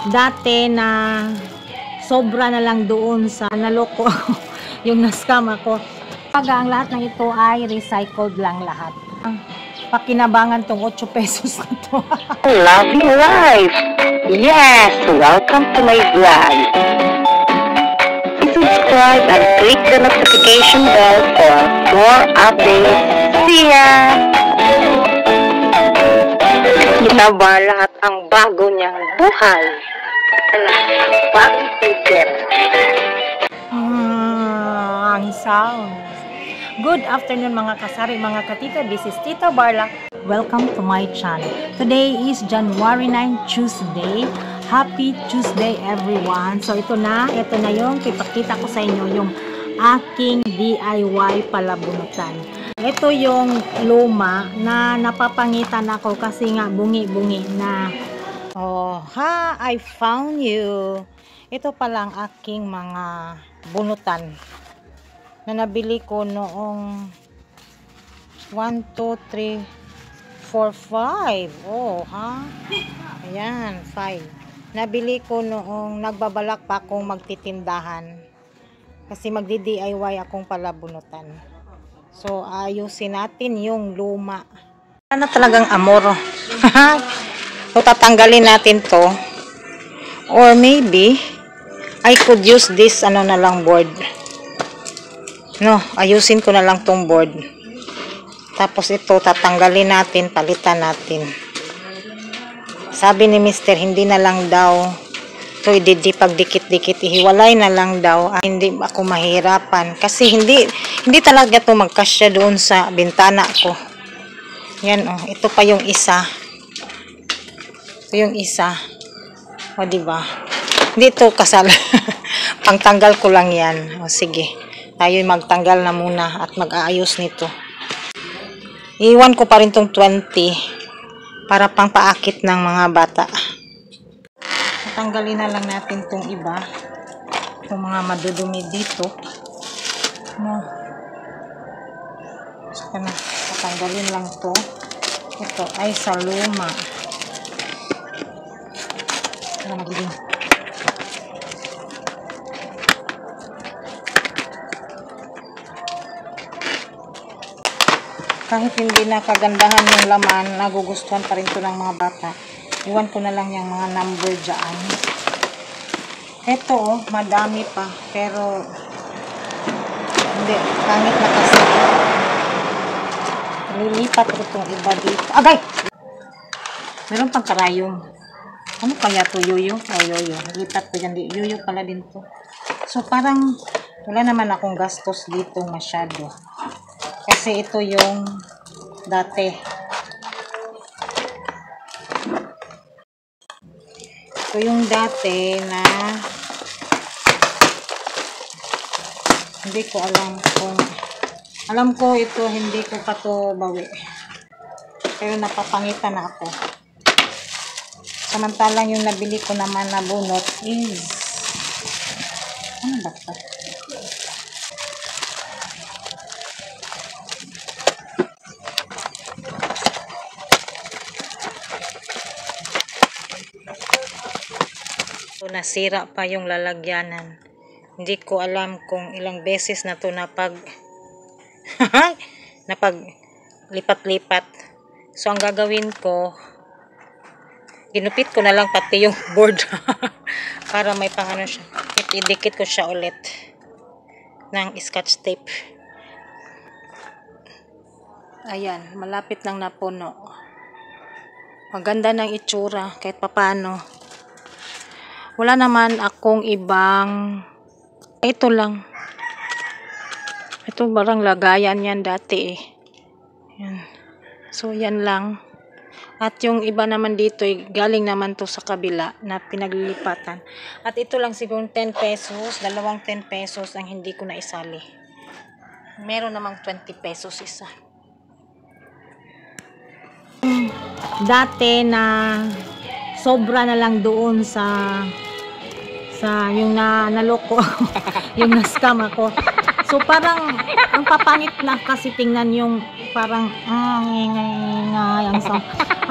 dati na sobra na lang doon sa naloko yung na-scam ako. Pag ang lahat ng ito ay recycled lang lahat. Pakinabangan tong 8 pesos na to. Lovely life! Yes! Welcome to my vlog! Subscribe and click the notification bell for more updates. See ya! Kita ba lahat ang bago niyang buhay? Pag-isip. Ang sounds. Good afternoon mga kasari, mga katita. This is Tita Barla. Welcome to my channel. Today is January 9, Tuesday. Happy Tuesday everyone. So ito na yung ipakita ko sa inyo yung aking DIY palabunutan. Ito yung luma na napapangitan ako kasi nga bungi-bungi na. Oh, ha, I found you. Ito palang aking mga bunutan na nabili ko noong 1, 2, 3, 4, 5. Oh, ha? Ayan, 5. Nabili ko noong nagbabalak pa akong magtitindahan. Kasi magdi-DIY akong palabunutan. So, ayusin natin yung luma. Ano talagang amoro? So, tatanggalin natin to. Or maybe, I could use this, ano na lang, board. No, ayusin ko na lang tong board. Tapos ito, tatanggalin natin, palitan natin. Sabi ni Mr. hindi na lang daw ito ididipag-dikit-dikit, ihiwalay na lang daw. Hindi ako mahirapan. Kasi hindi talaga ito magkasya doon sa bintana ko. Yan, oh. Ito pa yung isa. Ito yung isa. O, diba? Hindi ito kasal. Pangtanggal ko lang yan. O, sige. Tayo magtanggal na muna at mag-aayos nito. Iwan ko pa rin tong 20 para pang paakit ng mga bata. Tanggalin na lang natin tong iba. Itong mga madudumi dito. No. Saka na. Tanggalin lang to. Ito ay sa luma. Ito na magiging. Kahit hindi na kagandahan yung laman, nagugustuhan pa rin ito ng mga bata. Iwan ko na lang yung mga number dyan. Ito, oh, madami pa. Pero, hindi, pangit na kasi. Lilipat ko itong iba dito. Agay! Meron pang karayong. Ano kaya ito? Yoyo? Oh, yoyo. Lipat ko dyan. Yoyo pala din to. So, parang, wala naman akong gastos dito masyado. Kasi ito yung dati. Ito yung dati na hindi ko alam ko ito hindi ko pa to bawi. Pero napapangitan na ako. Samantalang yung nabili ko naman na bunot is ano ba ito? Nasira pa yung lalagyanan. Hindi ko alam kung ilang beses na to napag lipat-lipat. So ang gagawin ko, ginupit ko na lang pati yung board para may pangano siya. Idikit ko siya ulit ng scotch tape. Ayan, malapit nang napuno. Maganda ng itsura kahit papano. Wala naman akong ibang, ito lang. Ito barang lagayan yan dati eh. Yan. So yan lang. At yung iba naman dito galing naman to sa kabila na pinaglilipatan. At ito lang siguro 10 pesos, dalawang 10 pesos ang hindi ko na isali. Meron namang 20 pesos isa. Dati na sobra na lang doon sa yung naloko yung na-scam ako. So parang ang papangit na kasi tingnan yung parang ang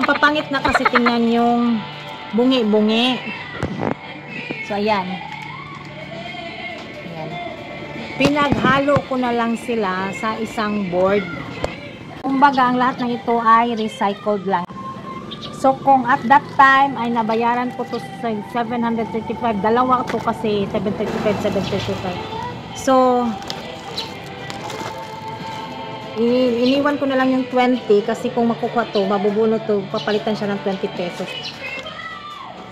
papangit na kasi tingnan yung bungi-bungi. So, ayan. Ayan. Pinaghalo ko na lang sila sa isang board. Kumbaga, ang lahat ng ito ay recycled lang. So, kung at that time ay nabayaran ko to sa 735, dalawa to kasi 735. So, iniwan ko na lang yung 20 kasi kung makukuha to, mabubunot to, papalitan siya ng 20 pesos.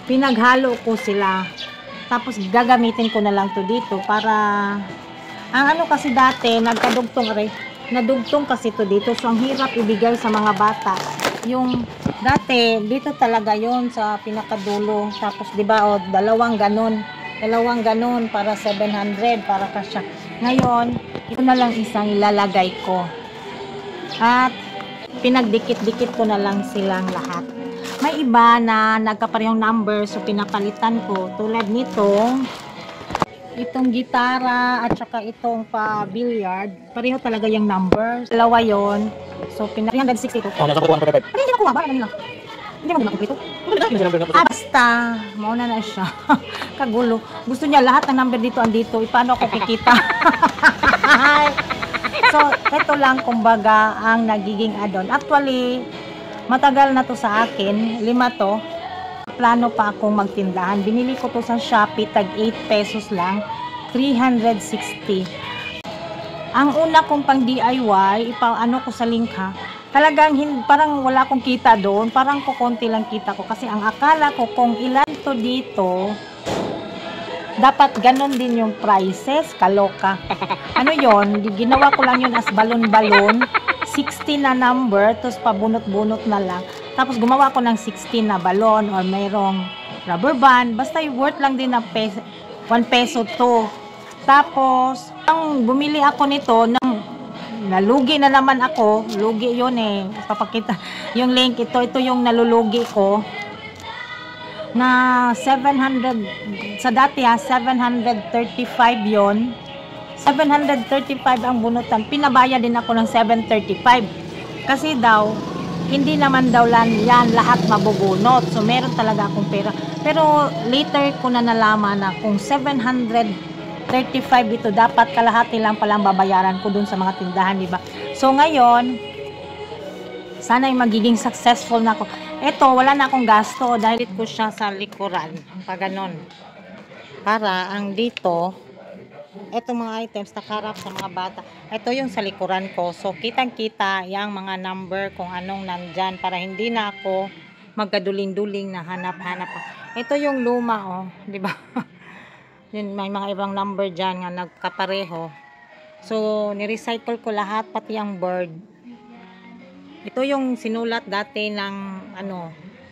Pinaghalo ko sila. Tapos, gagamitin ko na lang to dito para, ang ano kasi dati, nadugtong kasi to dito. So, ang hirap ibigay sa mga bata. Yung dati, dito talaga yon sa pinakadulo. Tapos, di ba, o, dalawang ganon para 700 para kasya. Ngayon, ito na lang isang ilalagay ko. At, pinagdikit-dikit ko na lang silang lahat. May iba na nagkaparehong number, so pinapalitan ko. Tulad nito, itong gitara at saka itong pa-billiard, pareho talaga yung number. Dalawa yon. So, 362. Nasa kukuha ng 45. Hindi nakuha ba? Ano nila? Hindi mo nakumpleto? Basta, mauna na siya. Kagulo. Gusto niya lahat ng number dito andito. Paano ako kikita? So, ito lang kumbaga ang nagiging add-on. Actually, matagal na to sa akin. 5 to. Plano pa akong magtindahan. Binili ko to sa Shopee. Tag 8 pesos lang. 360. Ang una kong pang DIY, ano ko sa link ha, talagang parang wala akong kita doon, parang kukunti lang kita ko. Kasi ang akala ko kung ilan to dito, dapat ganon din yung prices, kaloka. Ano yon, ginawa ko lang yun as balon-balon, 16 na number, tapos pabunot-bunot na lang. Tapos gumawa ko ng 16 na balon or mayroong rubber band, basta yung worth lang din na 1 peso to. Tapos, ang bumili ako nito, nalugi na naman ako, lugi yun eh, papakita yung link, ito yung nalulugi ko, na 700, sa dati ha, 735 yon, 735 ang bunutan, pinabaya din ako ng 735, kasi daw, hindi naman daw yan lahat mabubunot, so meron talaga akong pera, pero later ko na nalaman na kung 735 ito, dapat kalahati lang palang babayaran ko dun sa mga tindahan, diba? So ngayon, sana ay magiging successful na ako. Ito, wala na akong gasto dahil ko siya sa likuran, pa ganon. Para ang dito, etong mga items nakarap sa mga bata, ito yung sa likuran ko. So kitang-kita yung mga number kung anong nandyan para hindi na ako magkaduling-duling na hanap-hanap. Ito yung luma, oh, diba? Yun, may mga ibang number dyan nga nagkapareho. So, nirecycle ko lahat, pati ang bird. Ito yung sinulat dati ng,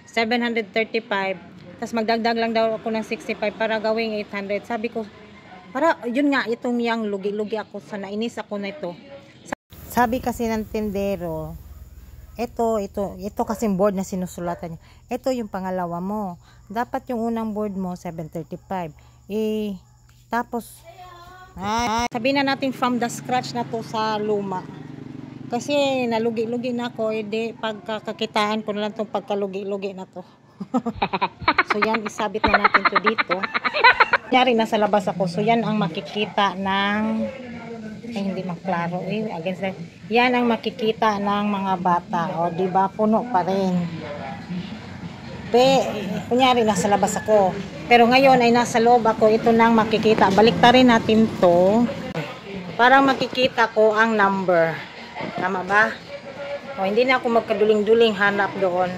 735. Tapos magdagdag lang daw ako ng 65 para gawing 800. Sabi ko, para, yun nga, itong yang lugi-lugi ako. Sa nainis ako na ito. Sabi kasi ng tindero, ito kasing board na sinusulatan niya. Ito yung pangalawa mo. Dapat yung unang board mo, 735. Tapos sabihin na natin from the scratch na to sa luma kasi nalugi-lugi na ako, pagkakakitaan ko na lang itong pagkalugi-lugi na to. So yan, isabit na natin to dito. Nyari nasa labas ako, so yan ang makikita ng hindi maklaro against that. Yan ang makikita ng mga bata, o diba, puno pa rin. Kunyari nasa labas ako, pero ngayon ay nasa loob ako, ito nang makikita. Baliktarin natin to para makikita ko ang number, tama ba? O hindi na ako magkaduling-duling hanap doon.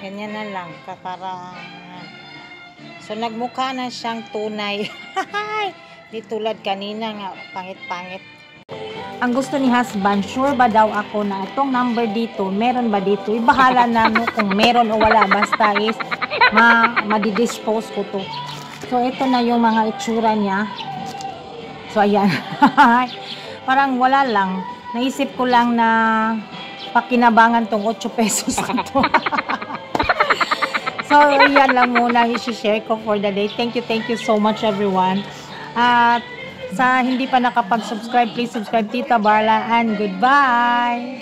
Ganyan na lang para so nagmukha na siyang tunay. Di tulad kanina nga, pangit-pangit. Ang gusto ni husband, sure ba daw ako na itong number dito, meron ba dito? Ibahala na mo kung meron o wala. Basta is, madidispose ko to. So, ito na yung mga itsura niya. So, ayan. Parang wala lang. Naisip ko lang na pakinabangan tong 8 pesos na to. So, yan lang muna i-share ko for the day. Thank you so much everyone. At Sa hindi pa nakapag-subscribe, please subscribe Tita Barla and goodbye!